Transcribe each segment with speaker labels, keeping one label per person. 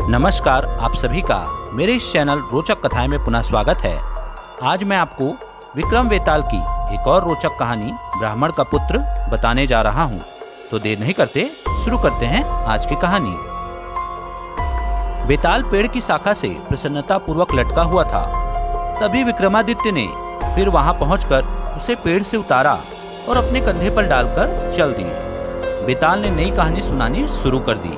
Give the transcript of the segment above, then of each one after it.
Speaker 1: नमस्कार, आप सभी का मेरे इस चैनल रोचक कथाएं में पुनः स्वागत है। आज मैं आपको विक्रम वेताल की एक और रोचक कहानी ब्राह्मण का पुत्र बताने जा रहा हूं। तो देर नहीं करते शुरू करते हैं आज की कहानी। वेताल पेड़ की शाखा से प्रसन्नता पूर्वक लटका हुआ था। तभी विक्रमादित्य ने फिर वहां पहुंचकर उसे पेड़ से उतारा और अपने कंधे पर डालकर चल दिए। वेताल ने नई कहानी सुनानी शुरू कर दी।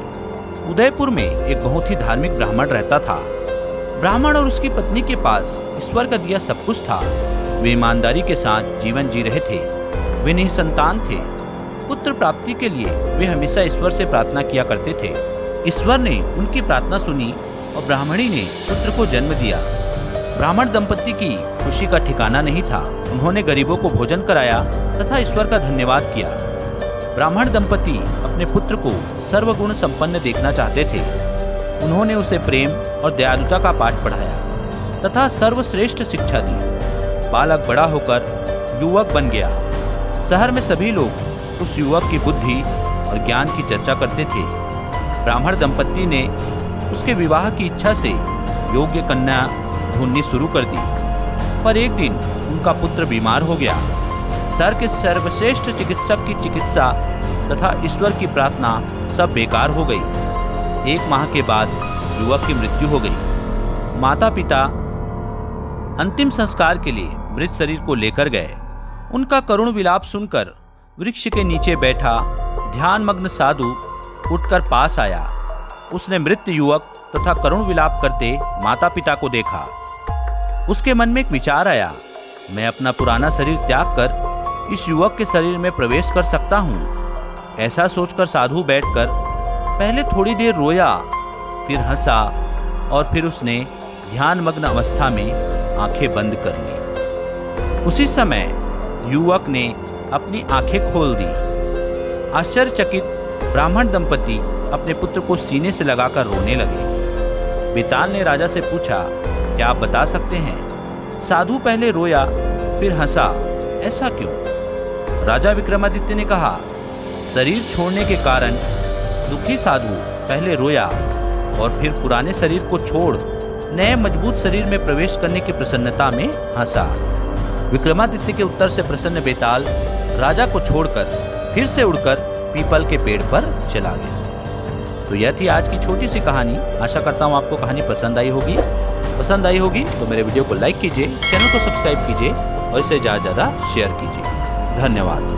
Speaker 1: उदयपुर में एक बहुत ही धार्मिक ब्राह्मण रहता था। ब्राह्मण और उसकी पत्नी के पास ईश्वर का दिया सब कुछ था। वे ईमानदारी के साथ जीवन जी रहे थे। वे निसंतान थे। पुत्र प्राप्ति के लिए वे हमेशा ईश्वर से प्रार्थना किया करते थे। ईश्वर ने उनकी प्रार्थना सुनी और ब्राह्मणी ने पुत्र को जन्म दिया। ब्राह्मण दंपत्ति की खुशी का ठिकाना नहीं था। उन्होंने गरीबों को भोजन कराया तथा ईश्वर का धन्यवाद किया। ब्राह्मण दंपति अपने पुत्र को सर्वगुण संपन्न देखना चाहते थे। उन्होंने उसे प्रेम और दयालुता का पाठ पढ़ाया तथा सर्वश्रेष्ठ शिक्षा दी। बालक बड़ा होकर युवक बन गया। शहर में सभी लोग उस युवक की बुद्धि और ज्ञान की चर्चा करते थे। ब्राह्मण दंपति ने उसके विवाह की इच्छा से योग्य कन्या ढूंढनी शुरू कर दी। पर एक दिन उनका पुत्र बीमार हो गया। शहर के सर्वश्रेष्ठ चिकित्सक की चिकित्सा तथा ईश्वर की प्रार्थना सब बेकार हो गई। एक माह के बाद युवक की मृत्यु हो गई। माता पिता अंतिम संस्कार के लिए मृत शरीर को लेकर गए। उनका करुण विलाप सुनकर वृक्ष के नीचे बैठा ध्यानमग्न साधु उठकर पास आया। उसने मृत युवक तथा करुण विलाप करते माता पिता को देखा। उसके मन में एक विचार आया, मैं अपना पुराना शरीर त्याग कर इस युवक के शरीर में प्रवेश कर सकता हूँ। ऐसा सोचकर साधु बैठकर पहले थोड़ी देर रोया, फिर हंसा और फिर उसने ध्यानमग्न अवस्था में आंखें बंद कर ली। उसी समय युवक ने अपनी आंखें खोल दी। आश्चर्यचकित ब्राह्मण दंपति अपने पुत्र को सीने से लगाकर रोने लगे। वेताल ने राजा से पूछा, क्या आप बता सकते हैं? साधु पहले रोया फिर हंसा, ऐसा क्यों? राजा विक्रमादित्य ने कहा, शरीर छोड़ने के कारण दुखी साधु पहले रोया और फिर पुराने शरीर को छोड़ नए मजबूत शरीर में प्रवेश करने की प्रसन्नता में हंसा। विक्रमादित्य के उत्तर से प्रसन्न वेताल राजा को छोड़कर फिर से उड़कर पीपल के पेड़ पर चला गया। तो यह थी आज की छोटी सी कहानी। आशा करता हूँ आपको कहानी पसंद आई होगी। तो मेरे वीडियो को लाइक कीजिए, चैनल को सब्सक्राइब कीजिए और इसे ज़्यादा से ज़्यादा शेयर कीजिए। धन्यवाद।